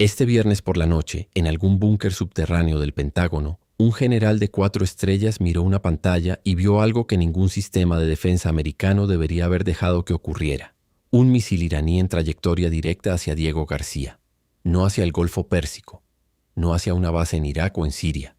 Este viernes por la noche, en algún búnker subterráneo del Pentágono, un general de 4 estrellas miró una pantalla y vio algo que ningún sistema de defensa americano debería haber dejado que ocurriera. Un misil iraní en trayectoria directa hacia Diego García, no hacia el Golfo Pérsico, no hacia una base en Irak o en Siria,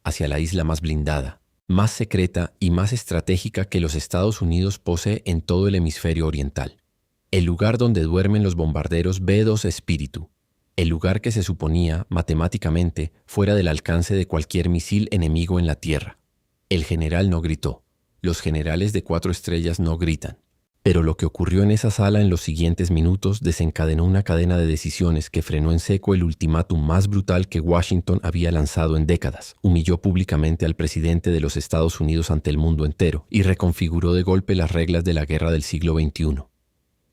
hacia la isla más blindada, más secreta y más estratégica que los Estados Unidos posee en todo el hemisferio oriental. El lugar donde duermen los bombarderos B-2 Espíritu, el lugar que se suponía, matemáticamente, fuera del alcance de cualquier misil enemigo en la Tierra. El general no gritó. Los generales de 4 estrellas no gritan. Pero lo que ocurrió en esa sala en los siguientes minutos desencadenó una cadena de decisiones que frenó en seco el ultimátum más brutal que Washington había lanzado en décadas, humilló públicamente al presidente de los Estados Unidos ante el mundo entero y reconfiguró de golpe las reglas de la guerra del siglo XXI.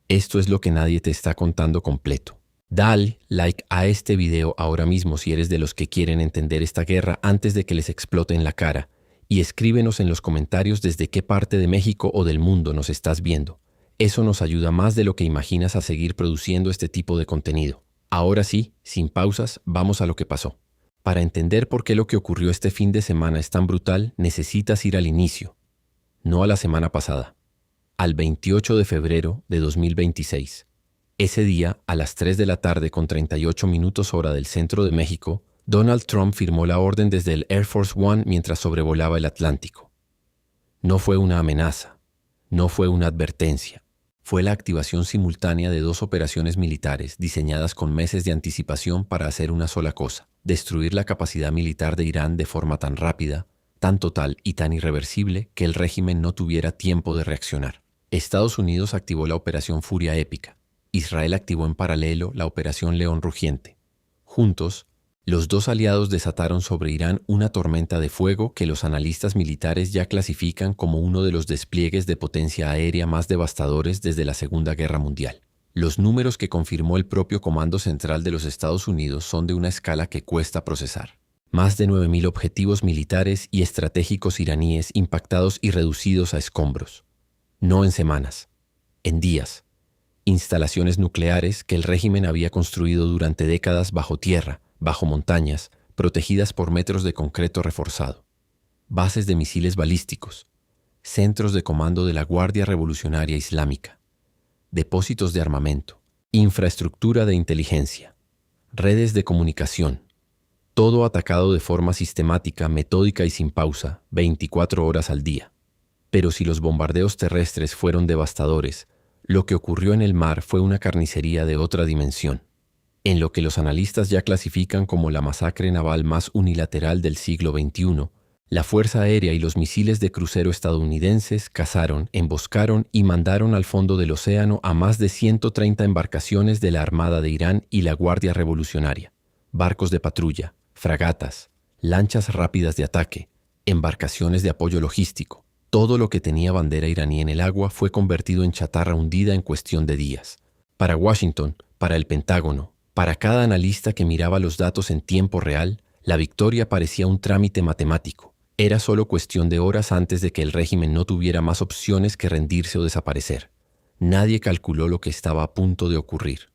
Esto es lo que nadie te está contando completo. Dale like a este video ahora mismo si eres de los que quieren entender esta guerra antes de que les explote en la cara, y escríbenos en los comentarios desde qué parte de México o del mundo nos estás viendo. Eso nos ayuda más de lo que imaginas a seguir produciendo este tipo de contenido. Ahora sí, sin pausas, vamos a lo que pasó. Para entender por qué lo que ocurrió este fin de semana es tan brutal, necesitas ir al inicio, no a la semana pasada, al 28 de febrero de 2026. Ese día, a las 3 de la tarde con 38 minutos hora del centro de México, Donald Trump firmó la orden desde el Air Force One mientras sobrevolaba el Atlántico. No fue una amenaza, no fue una advertencia. Fue la activación simultánea de 2 operaciones militares diseñadas con meses de anticipación para hacer una sola cosa: destruir la capacidad militar de Irán de forma tan rápida, tan total y tan irreversible que el régimen no tuviera tiempo de reaccionar. Estados Unidos activó la Operación Furia Épica. Israel activó en paralelo la Operación León Rugiente. Juntos, los 2 aliados desataron sobre Irán una tormenta de fuego que los analistas militares ya clasifican como uno de los despliegues de potencia aérea más devastadores desde la Segunda Guerra Mundial. Los números que confirmó el propio Comando Central de los Estados Unidos son de una escala que cuesta procesar. Más de 9.000 objetivos militares y estratégicos iraníes impactados y reducidos a escombros. No en semanas, en días. Instalaciones nucleares que el régimen había construido durante décadas bajo tierra, bajo montañas, protegidas por metros de concreto reforzado. Bases de misiles balísticos, centros de comando de la Guardia Revolucionaria Islámica, depósitos de armamento, infraestructura de inteligencia, redes de comunicación, todo atacado de forma sistemática, metódica y sin pausa, 24 horas al día. Pero si los bombardeos terrestres fueron devastadores, lo que ocurrió en el mar fue una carnicería de otra dimensión, en lo que los analistas ya clasifican como la masacre naval más unilateral del siglo XXI. La Fuerza Aérea y los misiles de crucero estadounidenses cazaron, emboscaron y mandaron al fondo del océano a más de 130 embarcaciones de la Armada de Irán y la Guardia Revolucionaria, barcos de patrulla, fragatas, lanchas rápidas de ataque, embarcaciones de apoyo logístico. Todo lo que tenía bandera iraní en el agua fue convertido en chatarra hundida en cuestión de días. Para Washington, para el Pentágono, para cada analista que miraba los datos en tiempo real, la victoria parecía un trámite matemático. Era solo cuestión de horas antes de que el régimen no tuviera más opciones que rendirse o desaparecer. Nadie calculó lo que estaba a punto de ocurrir.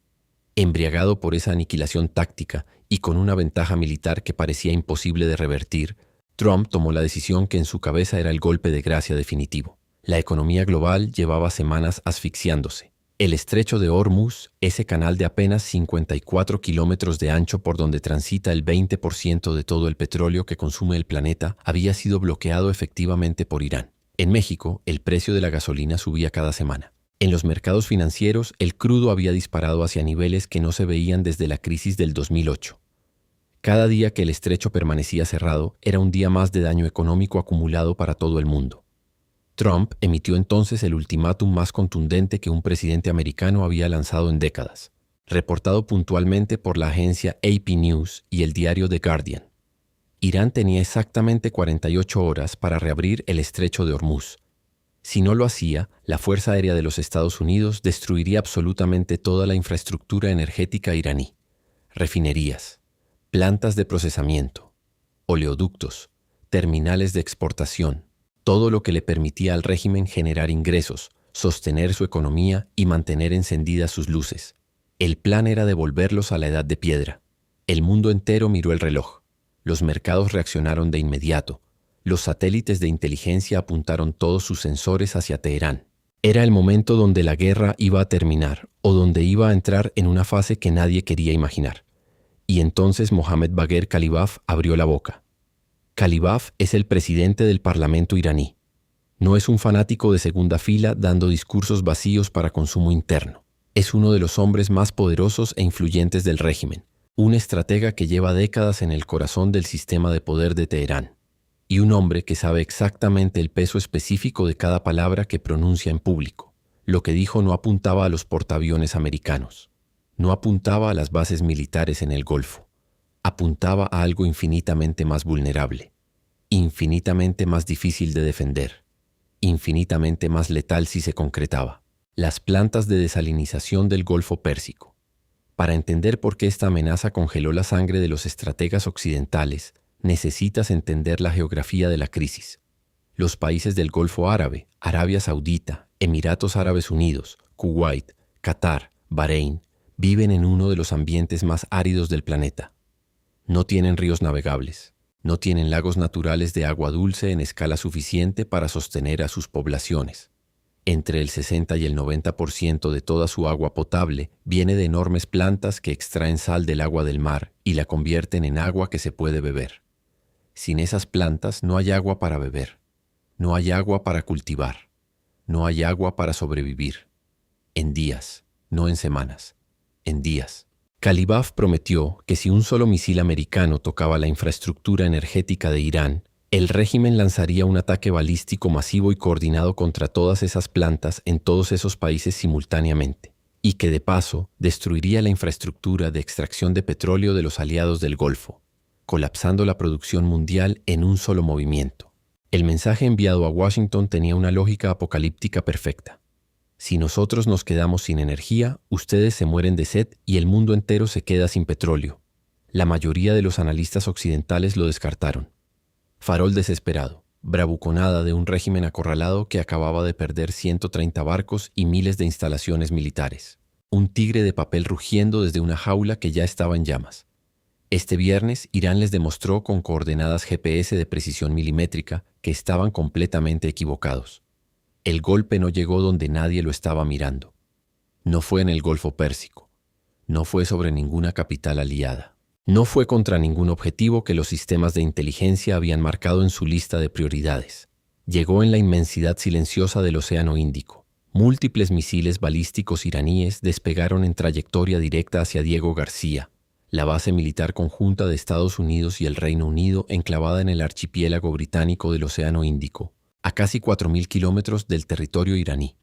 Embriagado por esa aniquilación táctica y con una ventaja militar que parecía imposible de revertir, Trump tomó la decisión que en su cabeza era el golpe de gracia definitivo. La economía global llevaba semanas asfixiándose. El estrecho de Hormuz, ese canal de apenas 54 kilómetros de ancho por donde transita el 20% de todo el petróleo que consume el planeta, había sido bloqueado efectivamente por Irán. En México, el precio de la gasolina subía cada semana. En los mercados financieros, el crudo había disparado hacia niveles que no se veían desde la crisis del 2008. Cada día que el estrecho permanecía cerrado era un día más de daño económico acumulado para todo el mundo. Trump emitió entonces el ultimátum más contundente que un presidente americano había lanzado en décadas, reportado puntualmente por la agencia AP News y el diario The Guardian. Irán tenía exactamente 48 horas para reabrir el estrecho de Hormuz. Si no lo hacía, la Fuerza Aérea de los Estados Unidos destruiría absolutamente toda la infraestructura energética iraní, refinerías, plantas de procesamiento, oleoductos, terminales de exportación, todo lo que le permitía al régimen generar ingresos, sostener su economía y mantener encendidas sus luces. El plan era devolverlos a la edad de piedra. El mundo entero miró el reloj. Los mercados reaccionaron de inmediato. Los satélites de inteligencia apuntaron todos sus sensores hacia Teherán. Era el momento donde la guerra iba a terminar o donde iba a entrar en una fase que nadie quería imaginar. Y entonces Mohammad Bagher Kalibaf abrió la boca. Kalibaf es el presidente del Parlamento iraní. No es un fanático de segunda fila dando discursos vacíos para consumo interno. Es uno de los hombres más poderosos e influyentes del régimen, un estratega que lleva décadas en el corazón del sistema de poder de Teherán, y un hombre que sabe exactamente el peso específico de cada palabra que pronuncia en público. Lo que dijo no apuntaba a los portaaviones americanos, no apuntaba a las bases militares en el Golfo, apuntaba a algo infinitamente más vulnerable, infinitamente más difícil de defender, infinitamente más letal si se concretaba: las plantas de desalinización del Golfo Pérsico. Para entender por qué esta amenaza congeló la sangre de los estrategas occidentales, necesitas entender la geografía de la crisis. Los países del Golfo Árabe, Arabia Saudita, Emiratos Árabes Unidos, Kuwait, Qatar, Bahrein, viven en uno de los ambientes más áridos del planeta. No tienen ríos navegables, no tienen lagos naturales de agua dulce en escala suficiente para sostener a sus poblaciones. Entre el 60 y el 90% de toda su agua potable viene de enormes plantas que extraen sal del agua del mar y la convierten en agua que se puede beber. Sin esas plantas no hay agua para beber, no hay agua para cultivar, no hay agua para sobrevivir. En días, no en semanas, en días. Kalibaf prometió que si un solo misil americano tocaba la infraestructura energética de Irán, el régimen lanzaría un ataque balístico masivo y coordinado contra todas esas plantas en todos esos países simultáneamente, y que de paso destruiría la infraestructura de extracción de petróleo de los aliados del Golfo, colapsando la producción mundial en un solo movimiento. El mensaje enviado a Washington tenía una lógica apocalíptica perfecta. Si nosotros nos quedamos sin energía, ustedes se mueren de sed y el mundo entero se queda sin petróleo. La mayoría de los analistas occidentales lo descartaron. Farol desesperado, bravuconada de un régimen acorralado que acababa de perder 130 barcos y miles de instalaciones militares. Un tigre de papel rugiendo desde una jaula que ya estaba en llamas. Este viernes, Irán les demostró con coordenadas GPS de precisión milimétrica que estaban completamente equivocados. El golpe no llegó donde nadie lo estaba mirando. No fue en el Golfo Pérsico. No fue sobre ninguna capital aliada. No fue contra ningún objetivo que los sistemas de inteligencia habían marcado en su lista de prioridades. Llegó en la inmensidad silenciosa del Océano Índico. Múltiples misiles balísticos iraníes despegaron en trayectoria directa hacia Diego García, la base militar conjunta de Estados Unidos y el Reino Unido enclavada en el archipiélago británico del Océano Índico, a casi 4.000 kilómetros del territorio iraní.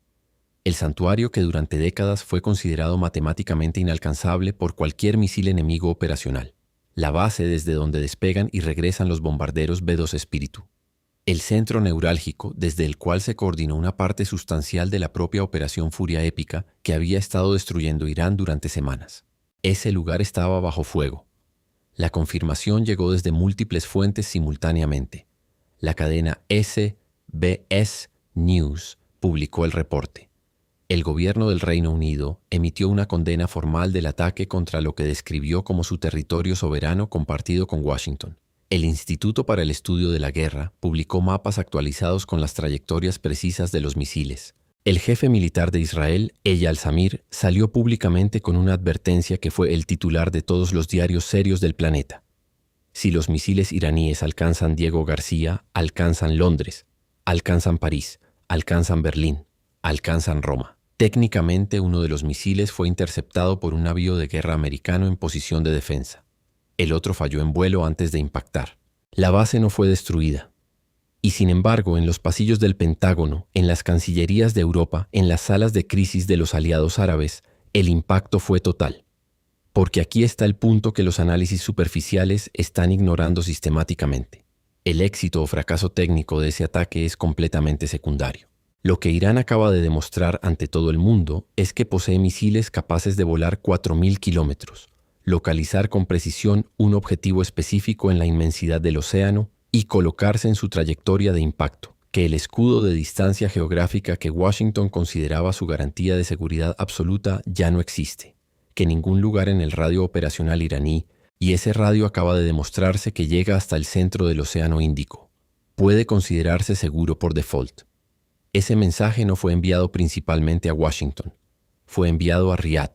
El santuario que durante décadas fue considerado matemáticamente inalcanzable por cualquier misil enemigo operacional. La base desde donde despegan y regresan los bombarderos B-2 Espíritu. El centro neurálgico desde el cual se coordinó una parte sustancial de la propia Operación Furia Épica que había estado destruyendo Irán durante semanas. Ese lugar estaba bajo fuego. La confirmación llegó desde múltiples fuentes simultáneamente. La cadena SBS News publicó el reporte. El gobierno del Reino Unido emitió una condena formal del ataque contra lo que describió como su territorio soberano compartido con Washington. El Instituto para el Estudio de la Guerra publicó mapas actualizados con las trayectorias precisas de los misiles. El jefe militar de Israel, Eyal Zamir, salió públicamente con una advertencia que fue el titular de todos los diarios serios del planeta. Si los misiles iraníes alcanzan Diego García, alcanzan Londres, alcanzan París, alcanzan Berlín, alcanzan Roma. Técnicamente, uno de los misiles fue interceptado por un navío de guerra americano en posición de defensa. El otro falló en vuelo antes de impactar. La base no fue destruida. Y sin embargo, en los pasillos del Pentágono, en las cancillerías de Europa, en las salas de crisis de los aliados árabes, el impacto fue total. Porque aquí está el punto que los análisis superficiales están ignorando sistemáticamente. El éxito o fracaso técnico de ese ataque es completamente secundario. Lo que Irán acaba de demostrar ante todo el mundo es que posee misiles capaces de volar 4.000 kilómetros, localizar con precisión un objetivo específico en la inmensidad del océano y colocarse en su trayectoria de impacto, que el escudo de distancia geográfica que Washington consideraba su garantía de seguridad absoluta ya no existe, que ningún lugar en el radio operacional iraní Y ese radio acaba de demostrarse que llega hasta el centro del Océano Índico. Puede considerarse seguro por default. Ese mensaje no fue enviado principalmente a Washington. Fue enviado a Riad,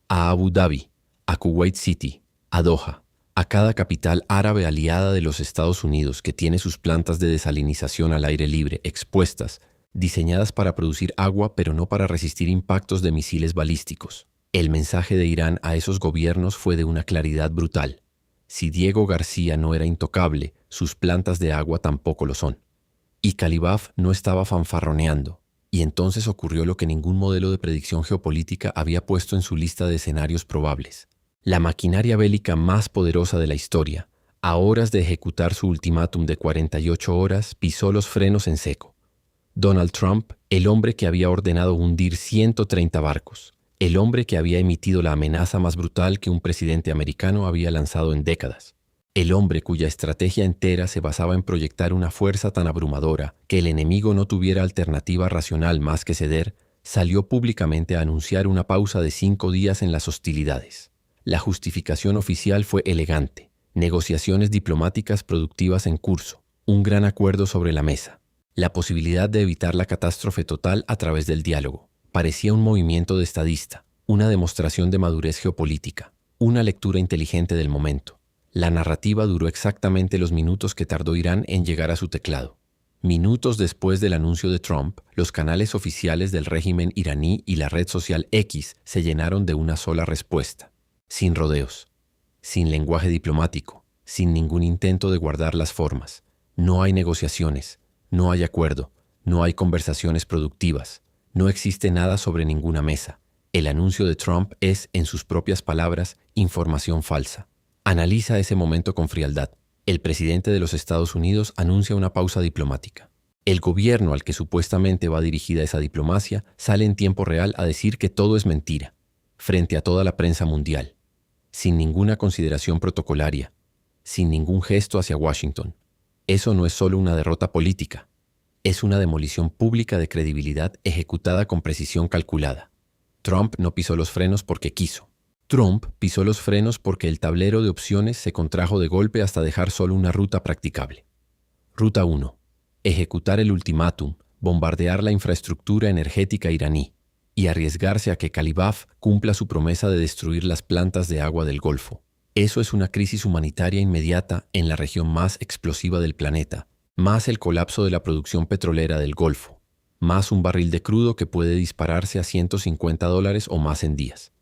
a Abu Dhabi, a Kuwait City, a Doha, a cada capital árabe aliada de los Estados Unidos que tiene sus plantas de desalinización al aire libre expuestas, diseñadas para producir agua pero no para resistir impactos de misiles balísticos. El mensaje de Irán a esos gobiernos fue de una claridad brutal. Si Diego García no era intocable, sus plantas de agua tampoco lo son. Y Calibaf no estaba fanfarroneando. Y entonces ocurrió lo que ningún modelo de predicción geopolítica había puesto en su lista de escenarios probables. La maquinaria bélica más poderosa de la historia, a horas de ejecutar su ultimátum de 48 horas, pisó los frenos en seco. Donald Trump, el hombre que había ordenado hundir 130 barcos, el hombre que había emitido la amenaza más brutal que un presidente americano había lanzado en décadas, el hombre cuya estrategia entera se basaba en proyectar una fuerza tan abrumadora que el enemigo no tuviera alternativa racional más que ceder, salió públicamente a anunciar una pausa de 5 días en las hostilidades. La justificación oficial fue elegante: negociaciones diplomáticas productivas en curso, un gran acuerdo sobre la mesa, la posibilidad de evitar la catástrofe total a través del diálogo. Parecía un movimiento de estadista, una demostración de madurez geopolítica, una lectura inteligente del momento. La narrativa duró exactamente los minutos que tardó Irán en llegar a su teclado. Minutos después del anuncio de Trump, los canales oficiales del régimen iraní y la red social X se llenaron de una sola respuesta. Sin rodeos, sin lenguaje diplomático, sin ningún intento de guardar las formas. No hay negociaciones, no hay acuerdo, no hay conversaciones productivas. No existe nada sobre ninguna mesa. El anuncio de Trump es, en sus propias palabras, información falsa. Analiza ese momento con frialdad. El presidente de los Estados Unidos anuncia una pausa diplomática. El gobierno al que supuestamente va dirigida esa diplomacia sale en tiempo real a decir que todo es mentira, frente a toda la prensa mundial, sin ninguna consideración protocolaria, sin ningún gesto hacia Washington. Eso no es solo una derrota política. Es una demolición pública de credibilidad ejecutada con precisión calculada. Trump no pisó los frenos porque quiso. Trump pisó los frenos porque el tablero de opciones se contrajo de golpe hasta dejar solo una ruta practicable. Ruta 1. Ejecutar el ultimátum, bombardear la infraestructura energética iraní y arriesgarse a que Calibaf cumpla su promesa de destruir las plantas de agua del Golfo. Eso es una crisis humanitaria inmediata en la región más explosiva del planeta, más el colapso de la producción petrolera del Golfo, más un barril de crudo que puede dispararse a $150 o más en días.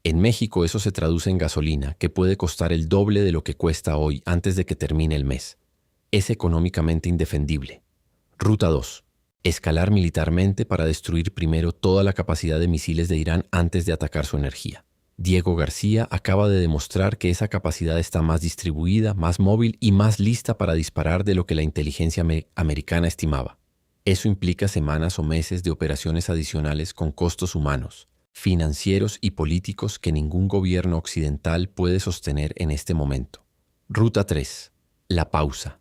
En México eso se traduce en gasolina, que puede costar el doble de lo que cuesta hoy antes de que termine el mes. Es económicamente indefendible. Ruta 2. Escalar militarmente para destruir primero toda la capacidad de misiles de Irán antes de atacar su energía. Diego García acaba de demostrar que esa capacidad está más distribuida, más móvil y más lista para disparar de lo que la inteligencia americana estimaba. Eso implica semanas o meses de operaciones adicionales con costos humanos, financieros y políticos que ningún gobierno occidental puede sostener en este momento. Ruta 3. La pausa.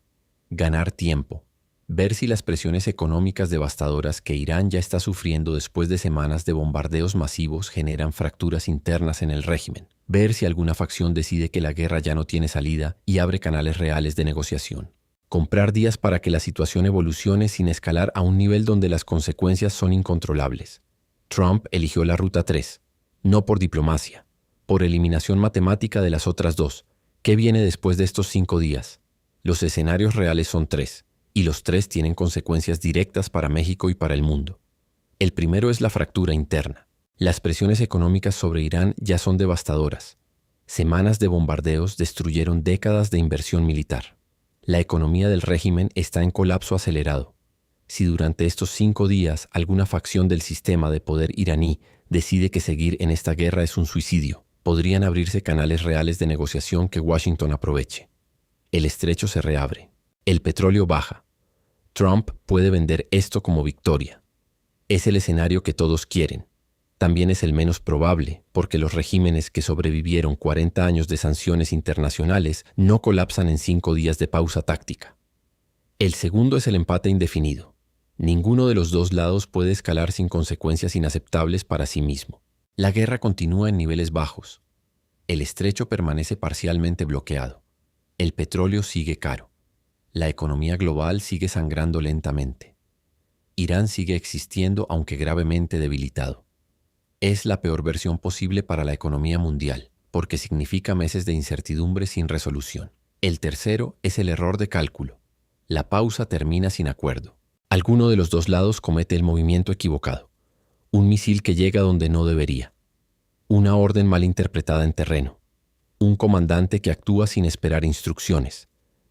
Ganar tiempo. Ver si las presiones económicas devastadoras que Irán ya está sufriendo después de semanas de bombardeos masivos generan fracturas internas en el régimen. Ver si alguna facción decide que la guerra ya no tiene salida y abre canales reales de negociación. Comprar días para que la situación evolucione sin escalar a un nivel donde las consecuencias son incontrolables. Trump eligió la ruta 3, no por diplomacia, por eliminación matemática de las otras dos. ¿Qué viene después de estos 5 días? Los escenarios reales son 3. Y los 3 tienen consecuencias directas para México y para el mundo. El primero es la fractura interna. Las presiones económicas sobre Irán ya son devastadoras. Semanas de bombardeos destruyeron décadas de inversión militar. La economía del régimen está en colapso acelerado. Si durante estos 5 días alguna facción del sistema de poder iraní decide que seguir en esta guerra es un suicidio, podrían abrirse canales reales de negociación que Washington aproveche. El estrecho se reabre. El petróleo baja. Trump puede vender esto como victoria. Es el escenario que todos quieren. También es el menos probable, porque los regímenes que sobrevivieron 40 años de sanciones internacionales no colapsan en 5 días de pausa táctica. El segundo es el empate indefinido. Ninguno de los dos lados puede escalar sin consecuencias inaceptables para sí mismo. La guerra continúa en niveles bajos. El estrecho permanece parcialmente bloqueado. El petróleo sigue caro. La economía global sigue sangrando lentamente. Irán sigue existiendo aunque gravemente debilitado. Es la peor versión posible para la economía mundial, porque significa meses de incertidumbre sin resolución. El tercero es el error de cálculo. La pausa termina sin acuerdo. Alguno de los dos lados comete el movimiento equivocado. Un misil que llega donde no debería. Una orden mal interpretada en terreno. Un comandante que actúa sin esperar instrucciones.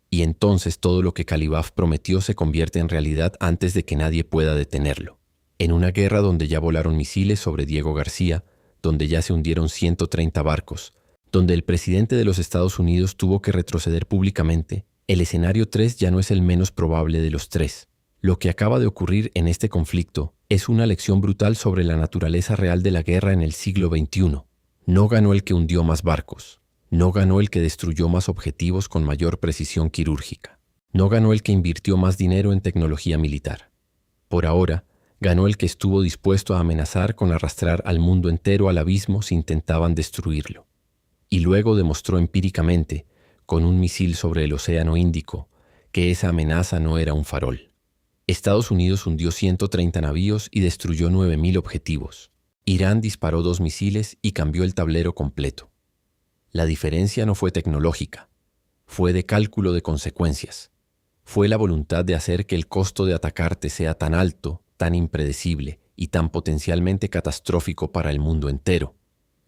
Y entonces todo lo que Calibaf prometió se convierte en realidad antes de que nadie pueda detenerlo. En una guerra donde ya volaron misiles sobre Diego García, donde ya se hundieron 130 barcos, donde el presidente de los Estados Unidos tuvo que retroceder públicamente, el escenario 3 ya no es el menos probable de los tres. Lo que acaba de ocurrir en este conflicto es una lección brutal sobre la naturaleza real de la guerra en el siglo XXI. No ganó el que hundió más barcos. No ganó el que destruyó más objetivos con mayor precisión quirúrgica. No ganó el que invirtió más dinero en tecnología militar. Por ahora, ganó el que estuvo dispuesto a amenazar con arrastrar al mundo entero al abismo si intentaban destruirlo. Y luego demostró empíricamente, con un misil sobre el Océano Índico, que esa amenaza no era un farol. Estados Unidos hundió 130 navíos y destruyó 9.000 objetivos. Irán disparó 2 misiles y cambió el tablero completo. La diferencia no fue tecnológica, fue de cálculo de consecuencias. Fue la voluntad de hacer que el costo de atacarte sea tan alto, tan impredecible y tan potencialmente catastrófico para el mundo entero,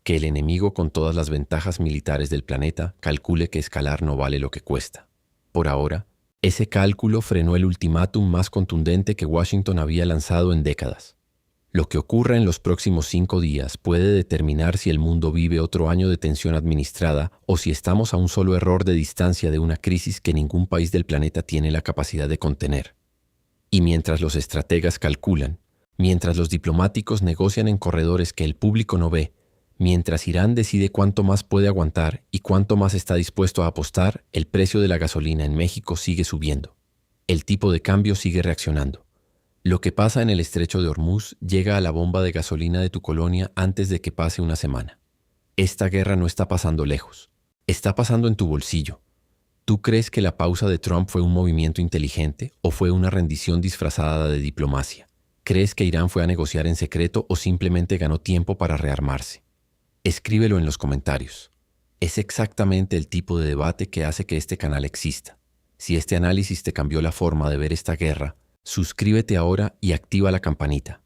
que el enemigo con todas las ventajas militares del planeta calcule que escalar no vale lo que cuesta. Por ahora, ese cálculo frenó el ultimátum más contundente que Washington había lanzado en décadas. Lo que ocurra en los próximos 5 días puede determinar si el mundo vive otro año de tensión administrada o si estamos a un solo error de distancia de una crisis que ningún país del planeta tiene la capacidad de contener. Y mientras los estrategas calculan, mientras los diplomáticos negocian en corredores que el público no ve, mientras Irán decide cuánto más puede aguantar y cuánto más está dispuesto a apostar, el precio de la gasolina en México sigue subiendo. El tipo de cambio sigue reaccionando. Lo que pasa en el estrecho de Hormuz llega a la bomba de gasolina de tu colonia antes de que pase una semana. Esta guerra no está pasando lejos. Está pasando en tu bolsillo. ¿Tú crees que la pausa de Trump fue un movimiento inteligente o fue una rendición disfrazada de diplomacia? ¿Crees que Irán fue a negociar en secreto o simplemente ganó tiempo para rearmarse? Escríbelo en los comentarios. Es exactamente el tipo de debate que hace que este canal exista. Si este análisis te cambió la forma de ver esta guerra, suscríbete ahora y activa la campanita.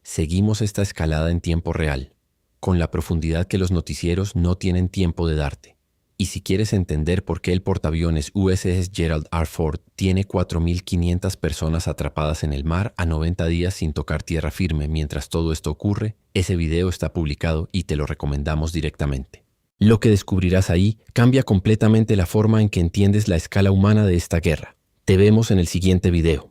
Seguimos esta escalada en tiempo real, con la profundidad que los noticieros no tienen tiempo de darte. Y si quieres entender por qué el portaaviones USS Gerald R. Ford tiene 4.500 personas atrapadas en el mar a 90 días sin tocar tierra firme mientras todo esto ocurre, ese video está publicado y te lo recomendamos directamente. Lo que descubrirás ahí cambia completamente la forma en que entiendes la escala humana de esta guerra. Te vemos en el siguiente video.